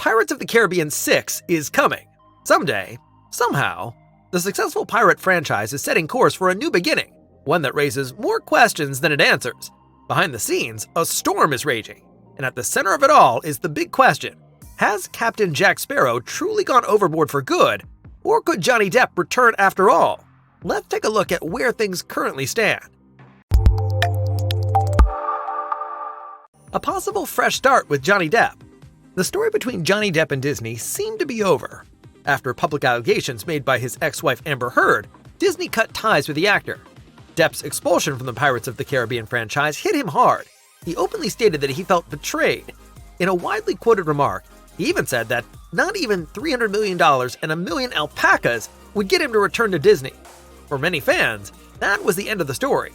Pirates of the Caribbean 6 is coming. Someday, somehow, the successful pirate franchise is setting course for a new beginning, one that raises more questions than it answers. Behind the scenes, a storm is raging, and at the center of it all is the big question: has Captain Jack Sparrow truly gone overboard for good, or could Johnny Depp return after all? Let's take a look at where things currently stand. A possible fresh start with Johnny Depp. The story between Johnny Depp and Disney seemed to be over. After public allegations made by his ex-wife Amber Heard, Disney cut ties with the actor. Depp's expulsion from the Pirates of the Caribbean franchise hit him hard. He openly stated that he felt betrayed. In a widely quoted remark, he even said that not even $300 million and a million alpacas would get him to return to Disney. For many fans, that was the end of the story.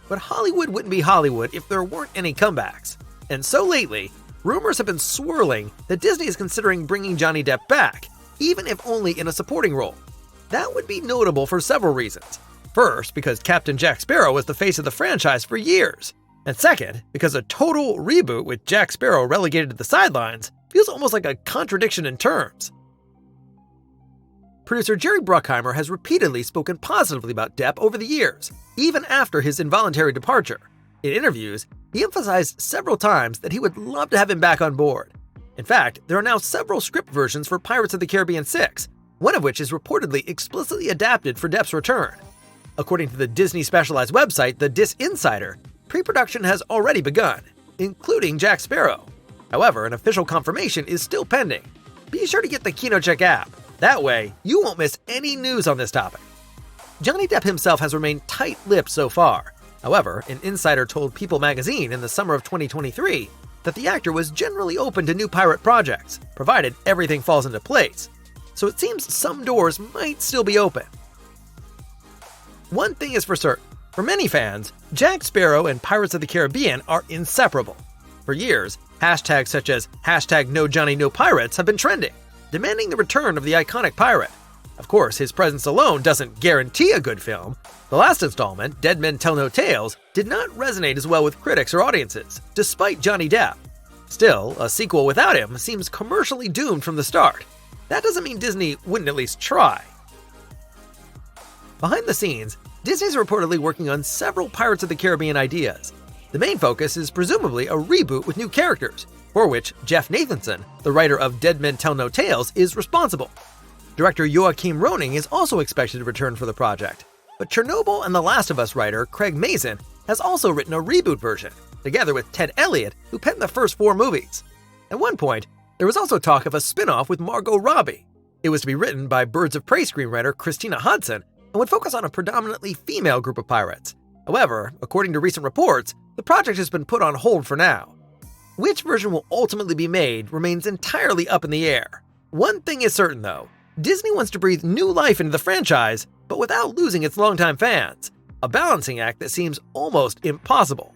But Hollywood wouldn't be Hollywood if there weren't any comebacks. And so lately, rumors have been swirling that Disney is considering bringing Johnny Depp back, even if only in a supporting role. That would be notable for several reasons. First, because Captain Jack Sparrow was the face of the franchise for years. And second, because a total reboot with Jack Sparrow relegated to the sidelines feels almost like a contradiction in terms. Producer Jerry Bruckheimer has repeatedly spoken positively about Depp over the years, even after his involuntary departure. In interviews, he emphasized several times that he would love to have him back on board. In fact, there are now several script versions for Pirates of the Caribbean 6, one of which is reportedly explicitly adapted for Depp's return. According to the Disney specialized website, The Dis Insider, pre-production has already begun, including Jack Sparrow. However, an official confirmation is still pending. Be sure to get the KinoCheck app. That way, you won't miss any news on this topic. Johnny Depp himself has remained tight-lipped so far. However, an insider told People magazine in the summer of 2023 that the actor was generally open to new pirate projects, provided everything falls into place. So it seems some doors might still be open. One thing is for certain. For many fans, Jack Sparrow and Pirates of the Caribbean are inseparable. For years, hashtags such as #NoJohnnyNoPirates have been trending, demanding the return of the iconic pirate. Of course, his presence alone doesn't guarantee a good film. The last installment, Dead Men Tell No Tales, did not resonate as well with critics or audiences, despite Johnny Depp. Still, a sequel without him seems commercially doomed from the start. That doesn't mean Disney wouldn't at least try. Behind the scenes, Disney's reportedly working on several Pirates of the Caribbean ideas. The main focus is presumably a reboot with new characters, for which Jeff Nathanson, the writer of Dead Men Tell No Tales, is responsible. Director Joachim Roning is also expected to return for the project, but Chernobyl and The Last of Us writer Craig Mazin has also written a reboot version, together with Ted Elliott, who penned the first 4 movies. At one point, there was also talk of a spin-off with Margot Robbie. It was to be written by Birds of Prey screenwriter Christina Hodson and would focus on a predominantly female group of pirates. However, according to recent reports, the project has been put on hold for now. Which version will ultimately be made remains entirely up in the air. One thing is certain though, Disney wants to breathe new life into the franchise, but without losing its longtime fans, a balancing act that seems almost impossible.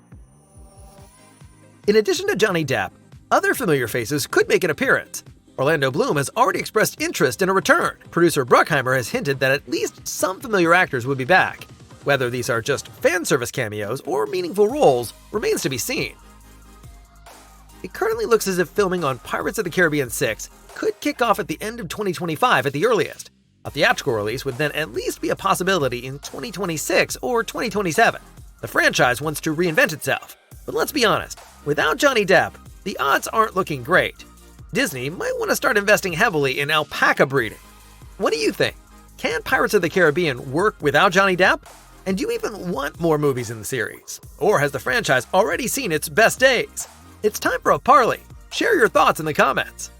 In addition to Johnny Depp, other familiar faces could make an appearance. Orlando Bloom has already expressed interest in a return. Producer Bruckheimer has hinted that at least some familiar actors would be back. Whether these are just fan service cameos or meaningful roles remains to be seen. It currently looks as if filming on Pirates of the Caribbean 6 could kick off at the end of 2025 at the earliest. A theatrical release would then at least be a possibility in 2026 or 2027. The franchise wants to reinvent itself, but let's be honest, without Johnny Depp, the odds aren't looking great. Disney might want to start investing heavily in alpaca breeding. What do you think? Can Pirates of the Caribbean work without Johnny Depp? And do you even want more movies in the series? Or has the franchise already seen its best days? It's time for a parley. Share your thoughts in the comments.